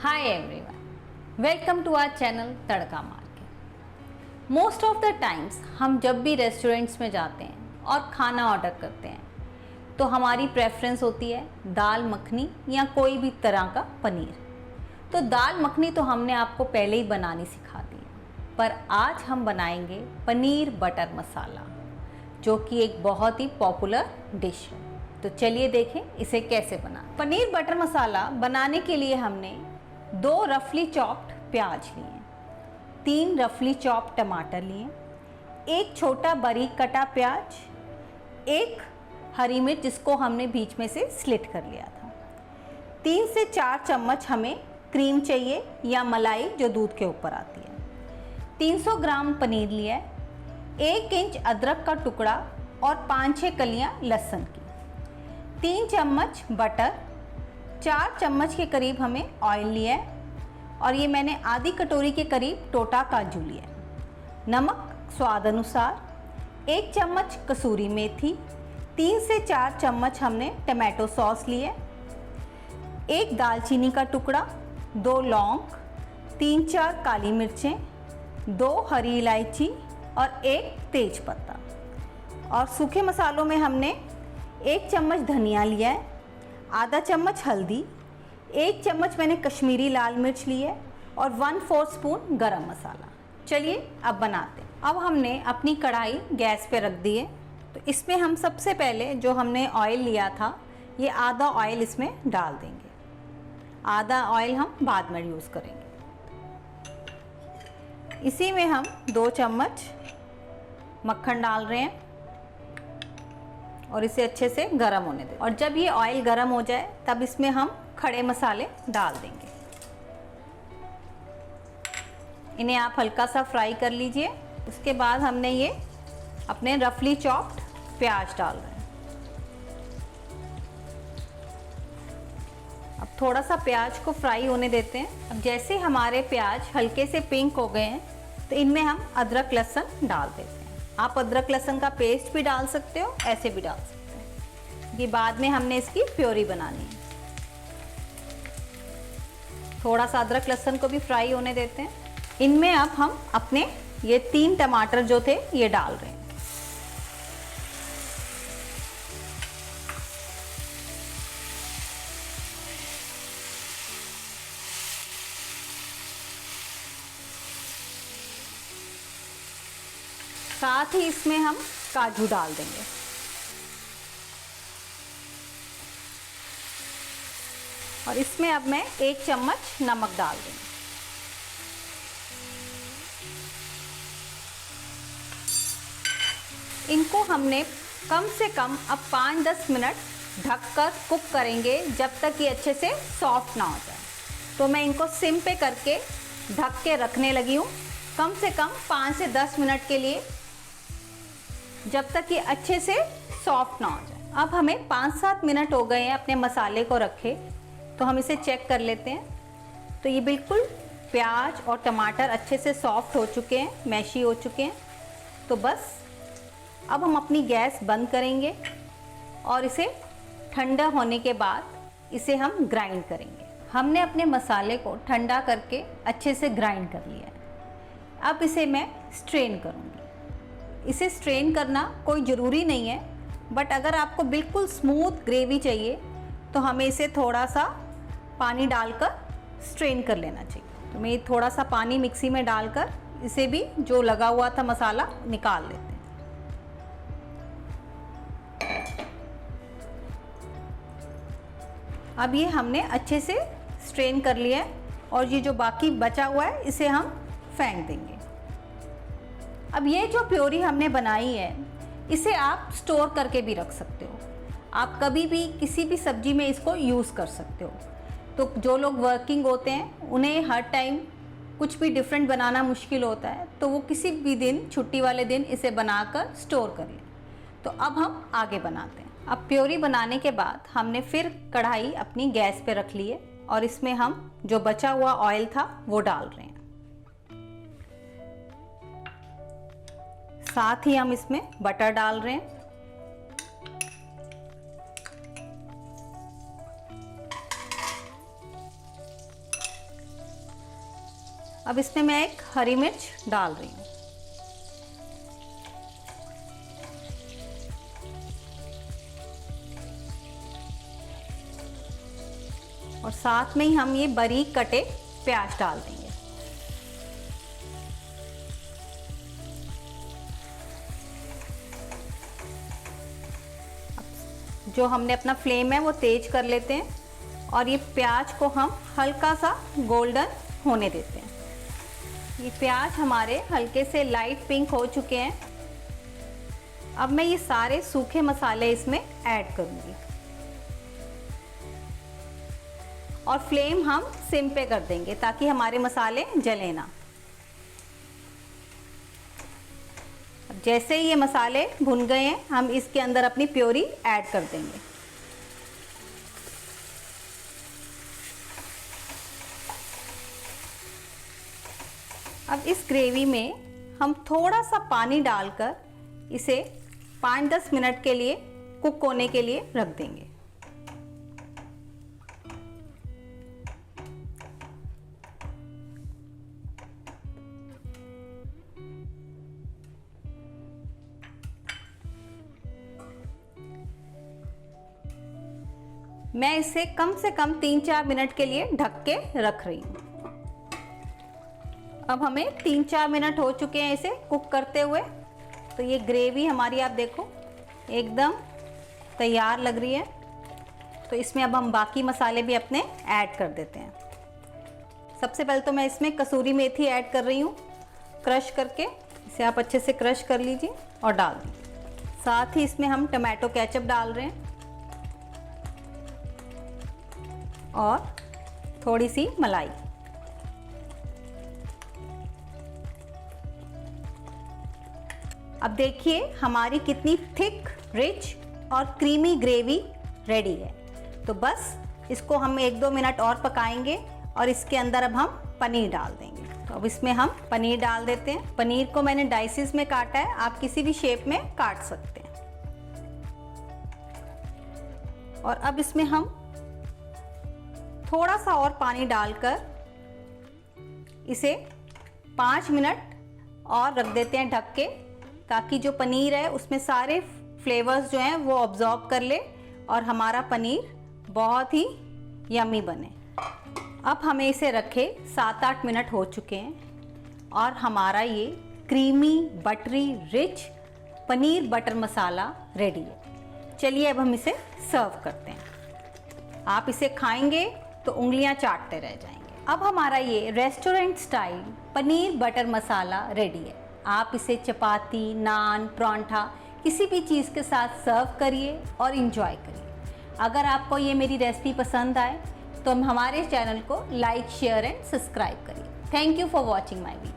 Hi everyone, welcome to our channel तड़का मार के। Most of the times हम जब भी रेस्टोरेंट्स में जाते हैं और खाना ऑर्डर करते हैं तो हमारी प्रेफरेंस होती है दाल मखनी या कोई भी तरह का पनीर। तो दाल मखनी तो हमने आपको पहले ही बनानी सिखा दी है, पर आज हम बनाएंगे पनीर बटर मसाला, जो कि एक बहुत ही पॉपुलर डिश है। तो चलिए देखें इसे कैसे बना। पनीर बटर मसाला बनाने के लिए हमने 2 रफली चॉप्ड प्याज लिए, 3 रफली चॉप्ड टमाटर लिए, 1 छोटा बारीक कटा प्याज, 1 हरी मिर्च जिसको हमने बीच में से स्लिट कर लिया था, 3 से 4 चम्मच हमें क्रीम चाहिए या मलाई जो दूध के ऊपर आती है, 300 ग्राम पनीर लिया है, 1 इंच अदरक का टुकड़ा और 5-6 कलियां लहसुन की, 3 चम्मच बटर, 4 चम्मच के करीब हमें ऑयल लिया है और ये मैंने आधी कटोरी के करीब टोटा काजू लिया है, नमक स्वाद अनुसार, 1 चम्मच कसूरी मेथी, 3 से 4 चम्मच हमने टमाटो सॉस लिए, 1 दालचीनी का टुकड़ा, 2 लौंग, 3-4 काली मिर्चें, 2 हरी इलायची और 1 तेज पत्ता। और सूखे मसालों में हमने 1 चम्मच धनिया लिया है, आधा चम्मच हल्दी, 1 चम्मच मैंने कश्मीरी लाल मिर्च ली है और 1/4 स्पून गरम मसाला। चलिए अब बनाते हैं। अब हमने अपनी कढ़ाई गैस पे रख दी है, तो इसमें हम सबसे पहले जो हमने ऑयल लिया था ये आधा ऑयल इसमें डाल देंगे, आधा ऑयल हम बाद में यूज़ करेंगे। इसी में हम 2 चम्मच मक्खन डाल रहे हैं और इसे अच्छे से गरम होने दें। और जब ये ऑयल गरम हो जाए तब इसमें हम खड़े मसाले डाल देंगे। इन्हें आप हल्का सा फ्राई कर लीजिए। उसके बाद हमने ये अपने रफली चॉप्ड प्याज डाल रहे हैं। अब थोड़ा सा प्याज को फ्राई होने देते हैं। अब जैसे हमारे प्याज हल्के से पिंक हो गए हैं तो इनमें हम अदरक लहसुन डाल देते हैं। आप अदरक लहसुन का पेस्ट भी डाल सकते हो, ऐसे भी डाल सकते हैं। ये बाद में हमने इसकी प्योरी बनानी है। थोड़ा सा अदरक लहसुन को भी फ्राई होने देते हैं। इनमें अब हम अपने ये 3 टमाटर जो थे ये डाल रहे हैं। साथ ही इसमें हम काजू डाल देंगे और इसमें अब मैं 1 चम्मच नमक डाल दूंगी। इनको हमने कम से कम अब 5-10 मिनट ढककर कुक करेंगे जब तक ये अच्छे से सॉफ्ट ना हो जाए। तो मैं इनको सिम पे करके ढक के रखने लगी हूँ कम से कम 5 से 10 मिनट के लिए, जब तक ये अच्छे से सॉफ्ट ना हो जाए। अब हमें 5-7 मिनट हो गए हैं अपने मसाले को रखे, तो हम इसे चेक कर लेते हैं। तो ये बिल्कुल प्याज और टमाटर अच्छे से सॉफ्ट हो चुके हैं, मैशी हो चुके हैं। तो बस अब हम अपनी गैस बंद करेंगे और इसे ठंडा होने के बाद इसे हम ग्राइंड करेंगे। हमने अपने मसाले को ठंडा करके अच्छे से ग्राइंड कर लिया है। अब इसे मैं स्ट्रेन करूँगी। इसे स्ट्रेन करना कोई ज़रूरी नहीं है, बट अगर आपको बिल्कुल स्मूथ ग्रेवी चाहिए तो हमें इसे थोड़ा सा पानी डालकर स्ट्रेन कर लेना चाहिए। तो मैं थोड़ा सा पानी मिक्सी में डालकर इसे भी जो लगा हुआ था मसाला निकाल लेते हैं। अब ये हमने अच्छे से स्ट्रेन कर लिया है और ये जो बाकी बचा हुआ है इसे हम फेंक देंगे। अब ये जो प्योरी हमने बनाई है इसे आप स्टोर करके भी रख सकते हो। आप कभी भी किसी भी सब्जी में इसको यूज़ कर सकते हो। तो जो लोग वर्किंग होते हैं उन्हें हर टाइम कुछ भी डिफरेंट बनाना मुश्किल होता है, तो वो किसी भी दिन, छुट्टी वाले दिन इसे बनाकर स्टोर कर लें। तो अब हम आगे बनाते हैं। अब प्योरी बनाने के बाद हमने फिर कढ़ाई अपनी गैस पे रख ली है और इसमें हम जो बचा हुआ ऑयल था वो डाल रहे हैं। साथ ही हम इसमें बटर डाल रहे हैं। अब इसमें मैं एक हरी मिर्च डाल रही हूँ। और साथ में ही हम ये बारीक कटे प्याज डाल देंगे। जो हमने अपना फ्लेम है वो तेज कर लेते हैं और ये प्याज को हम हल्का सा गोल्डन होने देते हैं। ये प्याज हमारे हल्के से लाइट पिंक हो चुके हैं। अब मैं ये सारे सूखे मसाले इसमें ऐड करूंगी और फ्लेम हम सिम पे कर देंगे ताकि हमारे मसाले जले ना। जैसे ही ये मसाले भुन गए हैं, हम इसके अंदर अपनी प्योरी ऐड कर देंगे। अब इस ग्रेवी में हम थोड़ा सा पानी डालकर इसे 5-10 मिनट के लिए कुक होने के लिए रख देंगे। मैं इसे कम से कम 3-4 मिनट के लिए ढक के रख रही हूँ। अब हमें 3-4 मिनट हो चुके हैं इसे कुक करते हुए। तो ये ग्रेवी हमारी आप देखो एकदम तैयार लग रही है। तो इसमें अब हम बाकी मसाले भी अपने ऐड कर देते हैं। सबसे पहले तो मैं इसमें कसूरी मेथी ऐड कर रही हूँ क्रश करके। इसे आप अच्छे से क्रश कर लीजिए और डाल दीजिए। साथ ही इसमें हम टमाटो केचप डाल रहे हैं और थोड़ी सी मलाई। अब देखिए हमारी कितनी थिक, रिच और क्रीमी ग्रेवी रेडी है। तो बस इसको हम 1-2 मिनट और पकाएंगे और इसके अंदर अब हम पनीर डाल देंगे। तो अब इसमें हम पनीर डाल देते हैं। पनीर को मैंने डाइसेस में काटा है, आप किसी भी शेप में काट सकते हैं। और अब इसमें हम थोड़ा सा और पानी डालकर इसे 5 मिनट और रख देते हैं ढक के, ताकि जो पनीर है उसमें सारे फ्लेवर्स जो हैं वो ऑब्जॉर्ब कर ले और हमारा पनीर बहुत ही यम्मी बने। अब हमें इसे रखे 7-8 मिनट हो चुके हैं और हमारा ये creamy, buttery, rich paneer butter masala ready है। चलिए अब हम इसे सर्व करते हैं। आप इसे खाएंगे तो उंगलियां चाटते रह जाएंगे। अब हमारा ये restaurant style paneer butter masala ready है। आप इसे चपाती, नान, परांठा किसी भी चीज़ के साथ सर्व करिए और इन्जॉय करिए। अगर आपको ये मेरी रेसिपी पसंद आए तो हमारे चैनल को लाइक, शेयर एंड सब्सक्राइब करिए। Thank you for watching my video.